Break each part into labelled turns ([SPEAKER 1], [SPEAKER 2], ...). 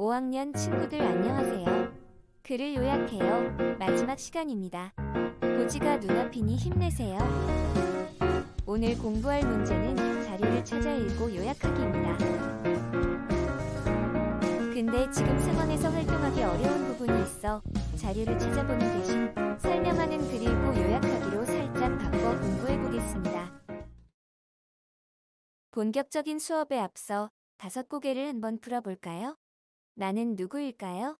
[SPEAKER 1] 5학년 친구들 안녕하세요. 글을 요약해요. 마지막 시간입니다. 고지가 눈앞이니 힘내세요. 오늘 공부할 문제는 자료를 찾아 읽고 요약하기입니다. 근데 지금 상황에서 활동하기 어려운 부분이 있어 자료를 찾아보는 대신 설명하는 글 읽고 요약하기로 살짝 바꿔 공부해보겠습니다. 본격적인 수업에 앞서 5고개를 한번 풀어볼까요? 나는 누구일까요?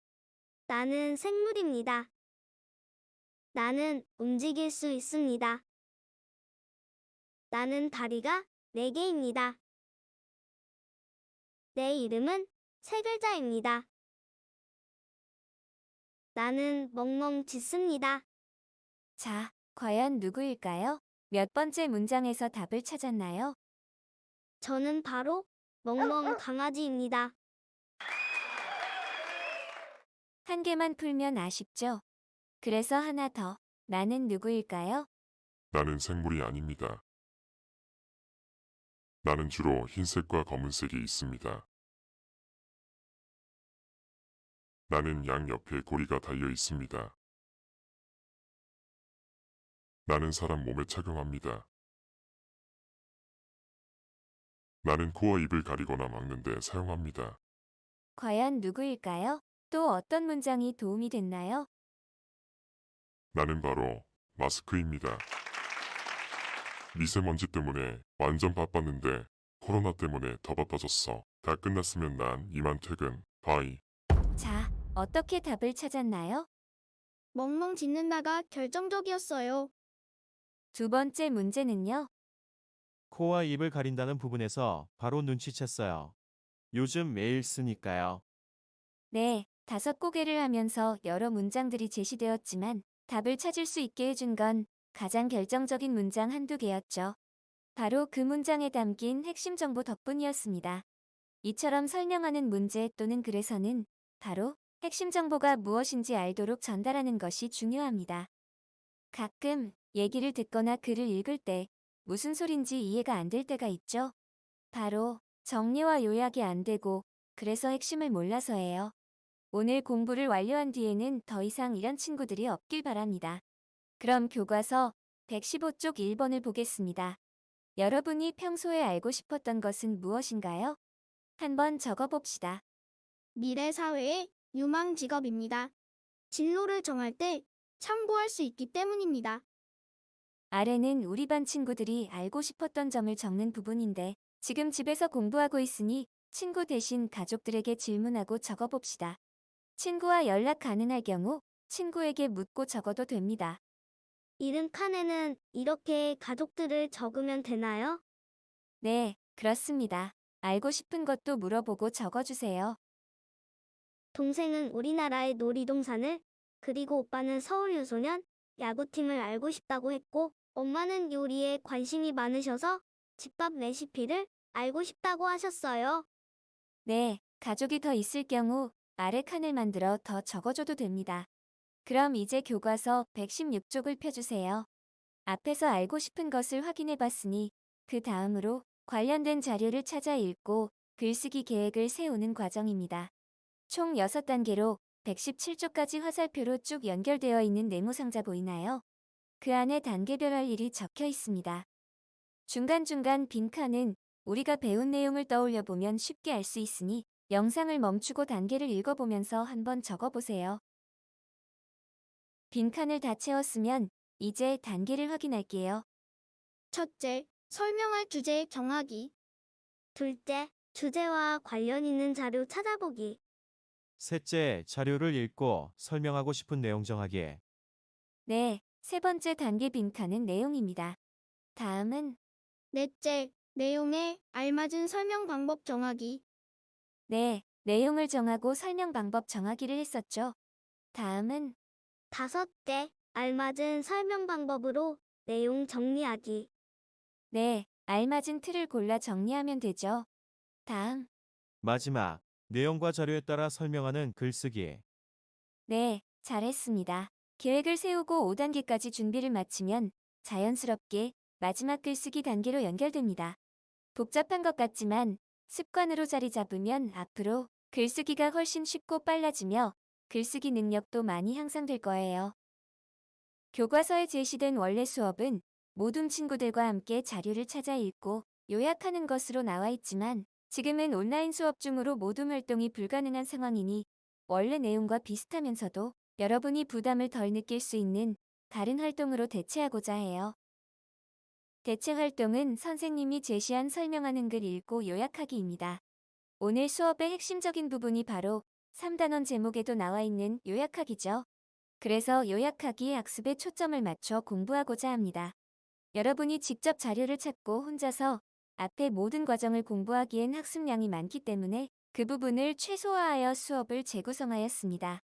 [SPEAKER 2] 나는 생물입니다. 나는 움직일 수 있습니다. 나는 다리가 4개입니다. 내 이름은 3글자입니다. 나는 멍멍 짖습니다.
[SPEAKER 1] 자, 과연 누구일까요? 몇 번째 문장에서 답을 찾았나요?
[SPEAKER 2] 저는 바로 멍멍 강아지입니다.
[SPEAKER 1] 한 개만 풀면 아쉽죠? 그래서 하나 더. 나는 누구일까요?
[SPEAKER 3] 나는 생물이 아닙니다. 나는 주로 흰색과 검은색이 있습니다. 나는 양 옆에 고리가 달려 있습니다. 나는 사람 몸에 착용합니다. 나는 코와 입을 가리거나 막는 데 사용합니다.
[SPEAKER 1] 과연 누구일까요? 또 어떤 문장이 도움이 됐나요?
[SPEAKER 3] 나는 바로 마스크입니다. 미세먼지 때문에 완전 바빴는데 코로나 때문에 더 바빠졌어. 다 끝났으면 난 이만 퇴근. 바이.
[SPEAKER 1] 자, 어떻게 답을 찾았나요?
[SPEAKER 2] 멍멍 짖는다가 결정적이었어요.
[SPEAKER 1] 2번째 문제는요?
[SPEAKER 4] 코와 입을 가린다는 부분에서 바로 눈치챘어요. 요즘 매일 쓰니까요.
[SPEAKER 1] 네, 5고개를 하면서 여러 문장들이 제시되었지만 답을 찾을 수 있게 해준 건 가장 결정적인 문장 한두 개였죠. 바로 그 문장에 담긴 핵심 정보 덕분이었습니다. 이처럼 설명하는 문제 또는 글에서는 바로 핵심 정보가 무엇인지 알도록 전달하는 것이 중요합니다. 가끔 얘기를 듣거나 글을 읽을 때 무슨 소린지 이해가 안 될 때가 있죠. 바로 정리와 요약이 안 되고 그래서 핵심을 몰라서예요. 오늘 공부를 완료한 뒤에는 더 이상 이런 친구들이 없길 바랍니다. 그럼 교과서 115쪽 1번을 보겠습니다. 여러분이 평소에 알고 싶었던 것은 무엇인가요? 한번 적어봅시다.
[SPEAKER 2] 미래 사회의 유망 직업입니다. 진로를 정할 때 참고할 수 있기 때문입니다.
[SPEAKER 1] 아래는 우리 반 친구들이 알고 싶었던 점을 적는 부분인데 지금 집에서 공부하고 있으니 친구 대신 가족들에게 질문하고 적어봅시다. 친구와 연락 가능할 경우 친구에게 묻고 적어도 됩니다.
[SPEAKER 2] 이름 칸에는 이렇게 가족들을 적으면 되나요?
[SPEAKER 1] 네, 그렇습니다. 알고 싶은 것도 물어보고 적어주세요.
[SPEAKER 2] 동생은 우리나라의 놀이동산을, 그리고 오빠는 서울 유소년 야구팀을 알고 싶다고 했고, 엄마는 요리에 관심이 많으셔서 집밥 레시피를 알고 싶다고 하셨어요.
[SPEAKER 1] 네, 가족이 더 있을 경우 아래 칸을 만들어 더 적어줘도 됩니다. 그럼 이제 교과서 116쪽을 펴주세요. 앞에서 알고 싶은 것을 확인해 봤으니 그 다음으로 관련된 자료를 찾아 읽고 글쓰기 계획을 세우는 과정입니다. 총 6단계로 117쪽까지 화살표로 쭉 연결되어 있는 네모 상자 보이나요? 그 안에 단계별 할 일이 적혀 있습니다. 중간중간 빈 칸은 우리가 배운 내용을 떠올려 보면 쉽게 알 수 있으니 영상을 멈추고 단계를 읽어보면서 한번 적어보세요. 빈칸을 다 채웠으면 이제 단계를 확인할게요.
[SPEAKER 2] 첫째, 설명할 주제 정하기. 둘째, 주제와 관련 있는 자료 찾아보기.
[SPEAKER 4] 셋째, 자료를 읽고 설명하고 싶은 내용 정하기.
[SPEAKER 1] 네, 3번째 단계 빈칸은 내용입니다. 다음은
[SPEAKER 2] 넷째, 내용에 알맞은 설명 방법 정하기.
[SPEAKER 1] 네, 내용을 정하고 설명 방법 정하기를 했었죠. 다음은
[SPEAKER 2] 다섯째, 알맞은 설명 방법으로 내용 정리하기.
[SPEAKER 1] 네, 알맞은 틀을 골라 정리하면 되죠. 다음,
[SPEAKER 4] 마지막, 내용과 자료에 따라 설명하는 글쓰기.
[SPEAKER 1] 네, 잘했습니다. 계획을 세우고 5단계까지 준비를 마치면 자연스럽게 마지막 글쓰기 단계로 연결됩니다. 복잡한 것 같지만 습관으로 자리 잡으면 앞으로 글쓰기가 훨씬 쉽고 빨라지며 글쓰기 능력도 많이 향상될 거예요. 교과서에 제시된 원래 수업은 모든 친구들과 함께 자료를 찾아 읽고 요약하는 것으로 나와 있지만 지금은 온라인 수업 중으로 모둠 활동이 불가능한 상황이니 원래 내용과 비슷하면서도 여러분이 부담을 덜 느낄 수 있는 다른 활동으로 대체하고자 해요. 대체 활동은 선생님이 제시한 설명하는 글 읽고 요약하기입니다. 오늘 수업의 핵심적인 부분이 바로 3단원 제목에도 나와 있는 요약하기죠. 그래서 요약하기 학습에 초점을 맞춰 공부하고자 합니다. 여러분이 직접 자료를 찾고 혼자서 앞에 모든 과정을 공부하기엔 학습량이 많기 때문에 그 부분을 최소화하여 수업을 재구성하였습니다.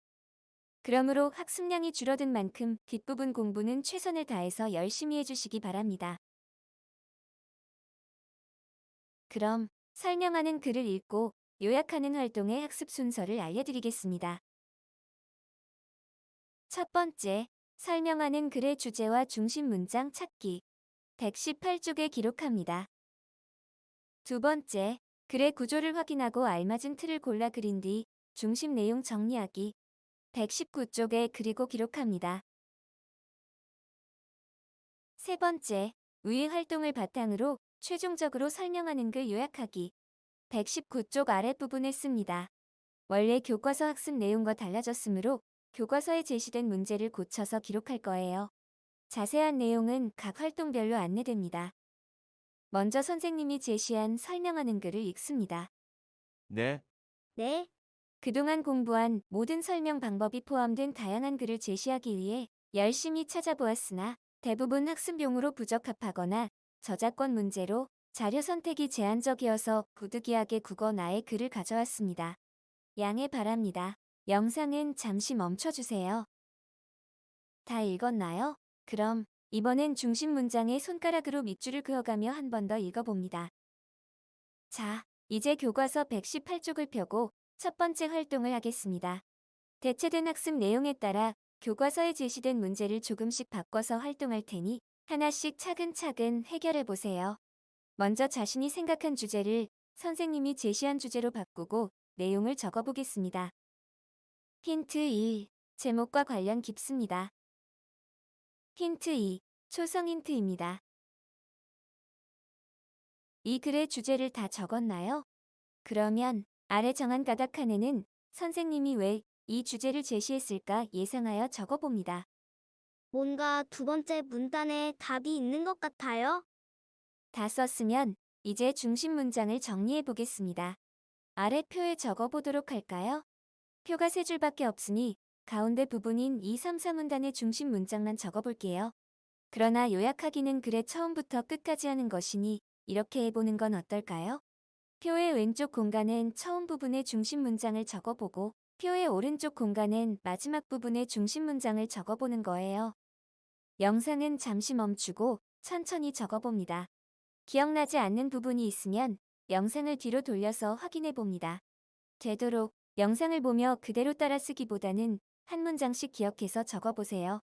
[SPEAKER 1] 그러므로 학습량이 줄어든 만큼 뒷부분 공부는 최선을 다해서 열심히 해주시기 바랍니다. 그럼 설명하는 글을 읽고 요약하는 활동의 학습 순서를 알려드리겠습니다. 첫 번째, 설명하는 글의 주제와 중심 문장 찾기. 118쪽에 기록합니다. 두 번째, 글의 구조를 확인하고 알맞은 틀을 골라 그린 뒤 중심 내용 정리하기. 119쪽에 그리고 기록합니다. 세 번째, 위의 활동을 바탕으로 최종적으로 설명하는 글 요약하기. 119쪽 아랫부분에 씁니다. 원래 교과서 학습 내용과 달라졌으므로 교과서에 제시된 문제를 고쳐서 기록할 거예요. 자세한 내용은 각 활동별로 안내됩니다. 먼저 선생님이 제시한 설명하는 글을 읽습니다.
[SPEAKER 4] 네,
[SPEAKER 2] 네,
[SPEAKER 1] 그동안 공부한 모든 설명 방법이 포함된 다양한 글을 제시하기 위해 열심히 찾아보았으나 대부분 학습용으로 부적합하거나 저작권 문제로 자료 선택이 제한적이어서 부득이하게 국어나의 글을 가져왔습니다. 양해 바랍니다. 영상은 잠시 멈춰주세요. 다 읽었나요? 그럼 이번엔 중심 문장에 손가락으로 밑줄을 그어가며 한 번 더 읽어봅니다. 자, 이제 교과서 118쪽을 펴고 첫 번째 활동을 하겠습니다. 대체된 학습 내용에 따라 교과서에 제시된 문제를 조금씩 바꿔서 활동할 테니 하나씩 차근차근 해결해 보세요. 먼저 자신이 생각한 주제를 선생님이 제시한 주제로 바꾸고 내용을 적어보겠습니다. 힌트 1. 제목과 관련 깊습니다. 힌트 2. 초성 힌트입니다. 이 글의 주제를 다 적었나요? 그러면 아래 정한 가닥 칸에는 선생님이 왜 이 주제를 제시했을까 예상하여 적어봅니다.
[SPEAKER 2] 뭔가 두 번째 문단에 답이 있는 것 같아요.
[SPEAKER 1] 다 썼으면 이제 중심 문장을 정리해 보겠습니다. 아래 표에 적어보도록 할까요? 표가 세 줄밖에 없으니 가운데 부분인 2, 3, 4문단의 중심 문장만 적어볼게요. 그러나 요약하기는 글의 처음부터 끝까지 하는 것이니 이렇게 해보는 건 어떨까요? 표의 왼쪽 공간엔 처음 부분의 중심 문장을 적어보고 표의 오른쪽 공간엔 마지막 부분의 중심 문장을 적어보는 거예요. 영상은 잠시 멈추고 천천히 적어봅니다. 기억나지 않는 부분이 있으면 영상을 뒤로 돌려서 확인해 봅니다. 되도록 영상을 보며 그대로 따라 쓰기보다는 한 문장씩 기억해서 적어보세요.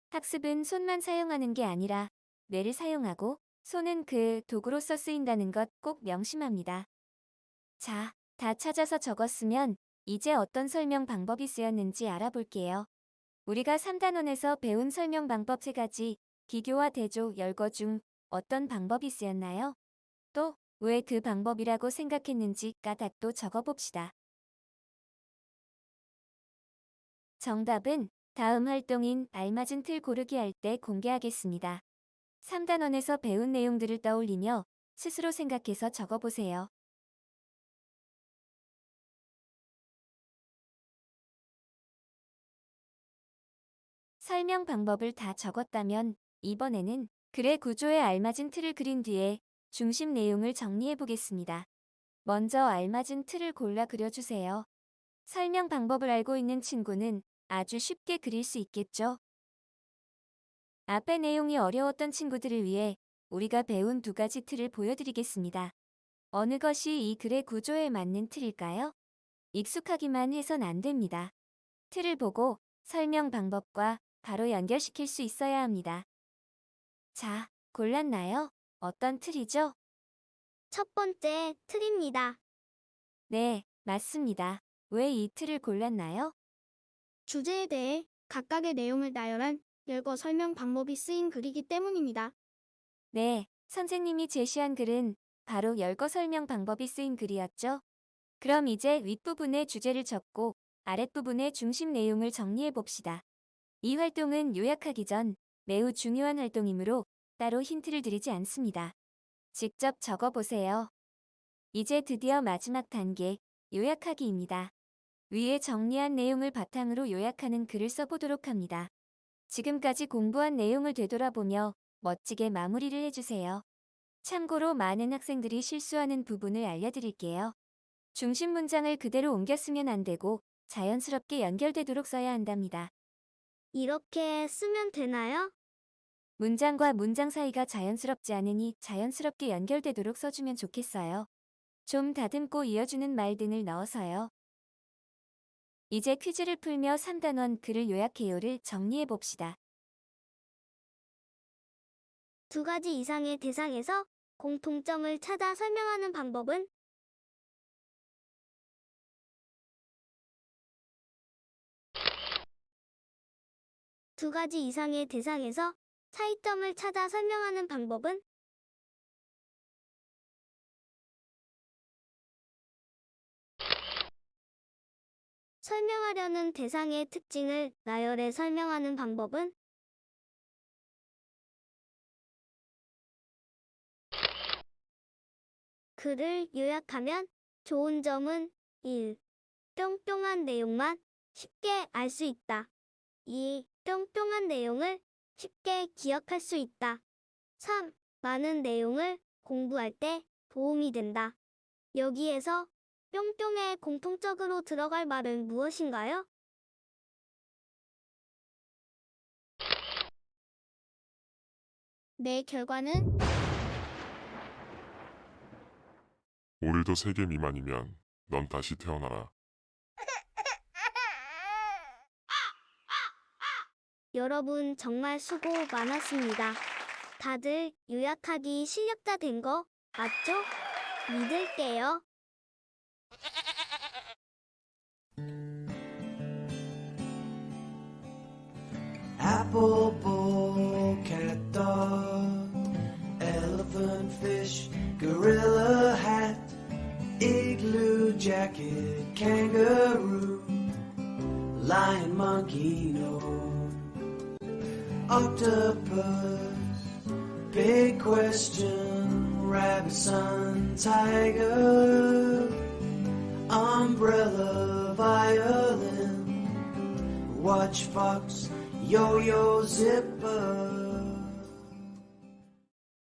[SPEAKER 1] 학습은 손만 사용하는 게 아니라 뇌를 사용하고 손은 그 도구로서 쓰인다는 것 꼭 명심합니다. 자, 다 찾아서 적었으면 이제 어떤 설명 방법이 쓰였는지 알아볼게요. 우리가 3단원에서 배운 설명 방법 3가지, 기교와 대조, 열거 중 어떤 방법이 쓰였나요? 또 왜 그 방법이라고 생각했는지 까닥도 적어봅시다. 정답은 다음 활동인 알맞은 틀 고르기 할 때 공개하겠습니다. 3단원에서 배운 내용들을 떠올리며 스스로 생각해서 적어보세요. 설명 방법을 다 적었다면 이번에는 글의 구조에 알맞은 틀을 그린 뒤에 중심 내용을 정리해 보겠습니다. 먼저 알맞은 틀을 골라 그려주세요. 설명 방법을 알고 있는 친구는 아주 쉽게 그릴 수 있겠죠? 앞의 내용이 어려웠던 친구들을 위해 우리가 배운 2가지 틀을 보여드리겠습니다. 어느 것이 이 글의 구조에 맞는 틀일까요? 익숙하기만 해선 안 됩니다. 틀을 보고 설명 방법과 바로 연결시킬 수 있어야 합니다. 자, 골랐나요? 어떤 틀이죠?
[SPEAKER 2] 첫 번째 틀입니다.
[SPEAKER 1] 네, 맞습니다. 왜 이 틀을 골랐나요?
[SPEAKER 2] 주제에 대해 각각의 내용을 나열한 열거 설명 방법이 쓰인 글이기 때문입니다.
[SPEAKER 1] 네, 선생님이 제시한 글은 바로 열거 설명 방법이 쓰인 글이었죠. 그럼 이제 윗부분에 주제를 적고 아랫부분의 중심 내용을 정리해 봅시다. 이 활동은 요약하기 전 매우 중요한 활동이므로 따로 힌트를 드리지 않습니다. 직접 적어 보세요. 이제 드디어 마지막 단계, 요약하기입니다. 위에 정리한 내용을 바탕으로 요약하는 글을 써보도록 합니다. 지금까지 공부한 내용을 되돌아보며 멋지게 마무리를 해주세요. 참고로 많은 학생들이 실수하는 부분을 알려드릴게요. 중심 문장을 그대로 옮겨 쓰면 안 되고 자연스럽게 연결되도록 써야 한답니다.
[SPEAKER 2] 이렇게 쓰면 되나요?
[SPEAKER 1] 문장과 문장 사이가 자연스럽지 않으니 자연스럽게 연결되도록 써주면 좋겠어요. 좀 다듬고 이어주는 말 등을 넣어서요. 이제 퀴즈를 풀며 3단원 글을 요약해요를 정리해 봅시다.
[SPEAKER 2] 두 가지 이상의 대상에서 공통점을 찾아 설명하는 방법은 두 가지 이상의 대상에서 차이점을 찾아 설명하는 방법은 설명하려는 대상의 특징을 나열해 설명하는 방법은 글을 요약하면 좋은 점은 1. 뿅뿅한 내용만 쉽게 알 수 있다. 2. 뿅뿅한 내용을 쉽게 기억할 수 있다. 3. 많은 내용을 공부할 때 도움이 된다. 여기에서 뿅뿅에 공통적으로 들어갈 말은 무엇인가요? 내 결과는
[SPEAKER 3] 오늘도 3개 미만이면 넌 다시 태어나라.
[SPEAKER 2] 여러분 정말 수고 많았습니다. 다들 요약하기 실력자 된 거 맞죠? 믿을게요.
[SPEAKER 5] Apple bull, cat dog, elephant fish, gorilla hat, igloo jacket, kangaroo, lion monkey gnome, octopus, big question, rabbit sun, tiger, umbrella, violin, watch fox, yo-yo zipper.